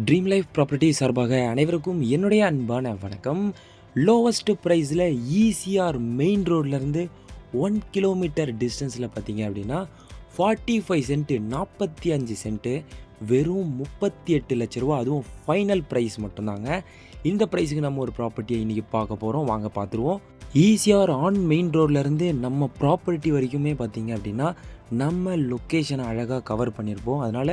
Dream life property சார்பாக அனைவருக்கும் என்னுடைய அன்பான வணக்கம். லோவஸ்ட் ப்ரைஸில் ஈசிஆர் மெயின் ரோட்லேருந்து 1 கிலோமீட்டர் டிஸ்டன்ஸில் பார்த்தீங்க அப்படின்னா 45 சென்ட்டு 45 சென்ட்டு வெறும் 38 லட்ச ரூபா, அதுவும் ஃபைனல் ப்ரைஸ் மட்டும்தாங்க. இந்த ப்ரைஸுக்கு நம்ம ஒரு ப்ராப்பர்ட்டியை இன்றைக்கி பார்க்க போகிறோம், வாங்க பார்த்துருவோம். ஈசிஆர் ஆன் மெயின் ரோட்லேருந்து நம்ம ப்ராப்பர்ட்டி வரைக்குமே பார்த்தீங்க அப்படின்னா நம்ம லொக்கேஷனை அழகாக கவர் பண்ணியிருப்போம். அதனால்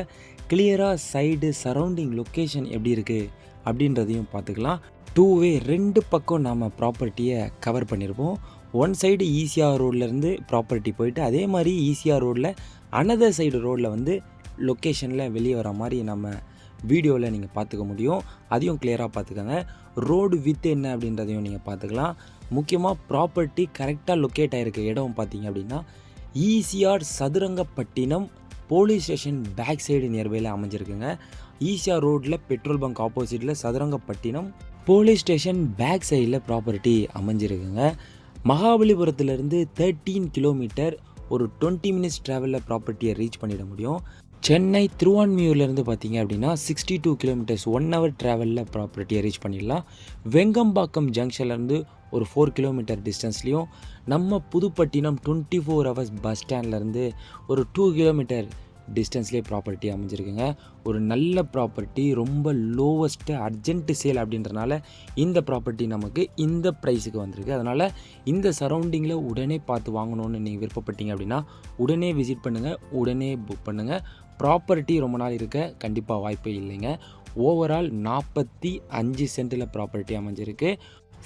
கிளியராக சைடு சரௌண்டிங் லொக்கேஷன் எப்படி இருக்குது அப்படின்றதையும் பார்த்துக்கலாம். 2 வே 2 பக்கம் நம்ம ப்ராப்பர்ட்டியை கவர் பண்ணியிருப்போம். ஒன் சைடு ஈசிஆர் ரோட்லேருந்து ப்ராப்பர்ட்டி போயிட்டு, அதே மாதிரி ஈசிஆர் ரோடில் அனதர் சைடு ரோடில் வந்து லொக்கேஷனில் வெளியே வர மாதிரி நம்ம வீடியோவில் நீங்கள் பார்த்துக்க முடியும். அதையும் கிளியராக பார்த்துக்கோங்க. ரோடு வித் என்ன அப்படின்றதையும் நீங்கள் பார்த்துக்கலாம். முக்கியமாக ப்ராப்பர்ட்டி கரெக்டாக லொக்கேட் ஆகிருக்க இடம் பார்த்தீங்க அப்படின்னா ECR Sadurangapattinam police station back side நியர்பையில் அமைஞ்சிருக்குங்க. ஈசிஆர் ரோட்டில் பெட்ரோல் பங்க் ஆப்போசிட்டில் சதுரங்கப்பட்டினம் போலீஸ் ஸ்டேஷன் பேக் சைடில் ப்ராப்பர்ட்டி அமைஞ்சிருக்குங்க. மகாபலிபுரத்துலேருந்து 13 கிலோமீட்டர், ஒரு 20 மினிட்ஸ் ட்ராவலில் ப்ராப்பர்ட்டியை ரீச் பண்ணிட முடியும். சென்னை திருவான்மியூர்லேருந்து பார்த்தீங்க அப்படின்னா 62 கிலோமீட்டர்ஸ் 1 ஹவர் ட்ராவலில் ப்ராப்பர்ட்டியை ரீச் பண்ணிடலாம். வெங்கம்பாக்கம் ஜங்ஷன்லேருந்து ஒரு 4 கிலோமீட்டர் டிஸ்டன்ஸ்லேயும், நம்ம புதுப்பட்டினம் 24 ஹவர்ஸ் பஸ் ஸ்டாண்ட்லேருந்து ஒரு 2 கிலோமீட்டர் டிஸ்டன்ஸ்லேயே ப்ராப்பர்ட்டி அமைஞ்சிருக்குங்க. ஒரு நல்ல ப்ராப்பர்ட்டி, ரொம்ப லோவஸ்ட்டு அர்ஜென்ட்டு சேல் அப்படின்றனால இந்த ப்ராப்பர்ட்டி நமக்கு இந்த ப்ரைஸுக்கு வந்திருக்கு. அதனால் இந்த சரௌண்டிங்கில் உடனே பார்த்து வாங்கணுன்னு நீங்கள் விருப்பப்பட்டீங்க அப்படின்னா உடனே விசிட் பண்ணுங்கள், உடனே புக் பண்ணுங்கள். ப்ராப்பர்ட்டி ரொம்ப நாள் இருக்க கண்டிப்பாக வாய்ப்பே இல்லைங்க. ஓவரால் 45 சென்ட்டில் ப்ராப்பர்ட்டி அமைஞ்சிருக்கு.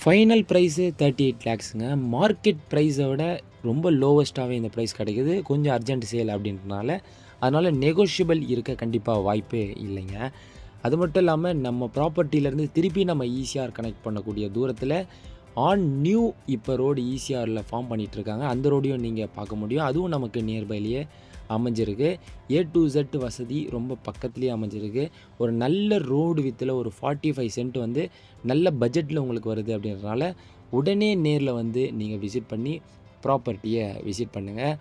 ஃபைனல் ப்ரைஸு 38 லேக்ஸுங்க. மார்க்கெட் ப்ரைஸை விட ரொம்ப லோவஸ்ட்டாகவே இந்த ப்ரைஸ் கிடைக்குது, கொஞ்சம் அர்ஜென்ட் சேல் அப்படின்றனால. அதனால் நெகோஷியபிள் இருக்க கண்டிப்பாக வாய்ப்பே இல்லைங்க. அது மட்டும் இல்லாமல் நம்ம ப்ராப்பர்ட்டியிலேருந்து திருப்பி நம்ம ஈசிஆர் கனெக்ட் பண்ணக்கூடிய தூரத்தில் ஆன் நியூ இப்போ ரோடு ஈசிஆரில் ஃபார்ம் பண்ணிகிட்ருக்காங்க. அந்த ரோடையும் நீங்கள் பார்க்க முடியும். அதுவும் நமக்கு நியர்பைலேயே அமைஞ்சிருக்கு. A to Z வசதி ரொம்ப பக்கத்துலேயே அமைஞ்சிருக்கு. ஒரு நல்ல ரோடு வித்தில் ஒரு 45 சென்ட் வந்து நல்ல பட்ஜெட்டில் உங்களுக்கு வருது அப்படின்றனால உடனே நேரில் வந்து நீங்கள் விசிட் பண்ணி ப்ராப்பர்ட்டியை விசிட் பண்ணுங்கள்.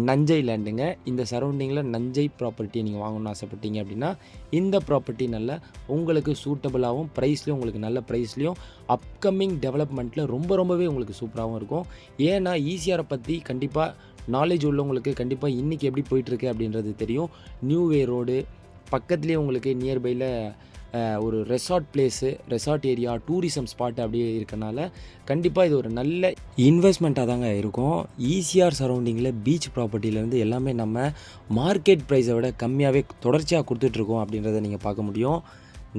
நஞ்சை லேண்டுங்க. இந்த சரௌண்டிங்கில் நஞ்சை ப்ராப்பர்ட்டியை நீங்கள் வாங்கணும்னு ஆசைப்பட்டீங்க அப்படின்னா இந்த ப்ராப்பர்ட்டி நல்ல உங்களுக்கு சூட்டபுளாகவும் ப்ரைஸ்லேயும் உங்களுக்கு நல்ல ப்ரைஸ்லேயும் அப்கமிங் டெவலப்மெண்ட்டில் ரொம்பவே உங்களுக்கு சூப்பராகவும் இருக்கும். ஏன்னா ஈசிஆரை பற்றி கண்டிப்பாக நாலேஜ் உள்ளவங்களுக்கு கண்டிப்பாக இன்றைக்கி எப்படி போயிட்டுருக்கு அப்படின்றது தெரியும். நியூ வே ரோடு பக்கத்துலேயே உங்களுக்கு நியர்பையில் ஒரு ரெசார்ட் ஏரியா, டூரிசம் ஸ்பாட் அப்படியே இருக்கனால கண்டிப்பாக இது ஒரு நல்ல இன்வெஸ்ட்மெண்ட்டாக தாங்க இருக்கும். ஈசிஆர் சரௌண்டிங்கில் பீச் ப்ராப்பர்ட்டியிலேருந்து எல்லாமே நம்ம மார்க்கெட் ப்ரைஸை விட கம்மியாகவே தொடர்ச்சியாக கொடுத்துட்ருக்கோம் அப்படின்றத நீங்கள் பார்க்க முடியும்.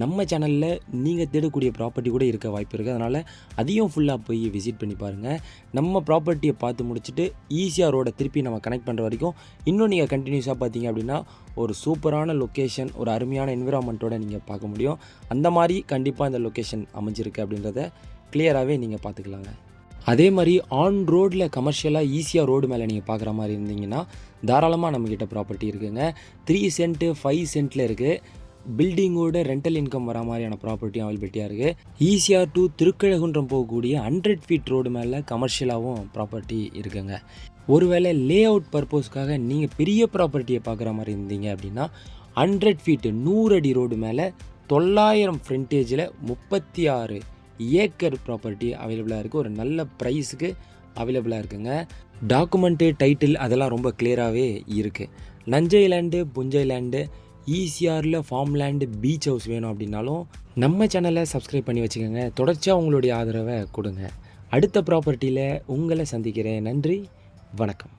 நம்ம சேனலில் நீங்கள் தேடக்கூடிய ப்ராப்பர்ட்டி கூட இருக்க வாய்ப்பு இருக்குது. அதனால் அதையும் ஃபுல்லாக போய் விசிட் பண்ணி பாருங்கள். நம்ம ப்ராப்பர்ட்டியை பார்த்து முடிச்சுட்டு ஈசிஆர் ரோடை திருப்பி நம்ம கனெக்ட் பண்ணுற வரைக்கும் இன்னும் நீங்கள் கண்டினியூஸாக பார்த்தீங்க அப்படின்னா ஒரு சூப்பரான லொக்கேஷன், ஒரு அருமையான என்விரான்மெண்ட்டோடு நீங்கள் பார்க்க முடியும். அந்த மாதிரி கண்டிப்பாக இந்த லொக்கேஷன் அமைஞ்சிருக்கு அப்படின்றத கிளியராகவே நீங்கள் பார்த்துக்கலாங்க. அதே மாதிரி ஆன் ரோடில் கமர்ஷியலாக ஈஸியாக ரோடு மேலே நீங்கள் பார்க்குற மாதிரி இருந்தீங்கன்னா தாராளமாக நம்மக்கிட்ட ப்ராப்பர்ட்டி இருக்குதுங்க. 3 சென்ட்டு 5 சென்ட்டில் இருக்குது. பில்டிங்கோட ரெண்டல் இன்கம் வர மாதிரியான ப்ராப்பர்ட்டியும் அவைலபிலிட்டியாக இருக்குது. ஈசிஆர் டு திருக்கழகுன்றம் போகக்கூடிய 100 ஃபீட் ரோடு மேலே கமர்ஷியலாகவும் ப்ராப்பர்ட்டி இருக்குங்க. ஒருவேளை லே அவுட் பர்பஸ்க்காக நீங்கள் பெரிய ப்ராப்பர்ட்டியை பார்க்குற மாதிரி இருந்தீங்க அப்படின்னா 100 ஃபீட் 100 அடி ரோடு மேலே 900 ஃப்ரண்டேஜில் 36 ஏக்கர் ப்ராப்பர்ட்டி அவைலபிளாக இருக்குது. ஒரு நல்ல ப்ரைஸுக்கு அவைலபிளாக இருக்குங்க. டாக்குமெண்ட்டு, டைட்டில் அதெல்லாம் ரொம்ப கிளியராகவே இருக்குது. நஞ்சை லேண்டு, புஞ்சை லேண்டு, ஈசிஆரில் ஃபார்ம் லேண்டு, பீச் ஹவுஸ் வேணும் அப்படின்னாலும் நம்ம சேனலை சப்ஸ்கிரைப் பண்ணி வச்சுக்கோங்க. தொடர்ச்சியாக உங்களுடைய ஆதரவை கொடுங்க. அடுத்த ப்ராப்பர்ட்டியில் உங்களை சந்திக்கிறேன். நன்றி, வணக்கம்.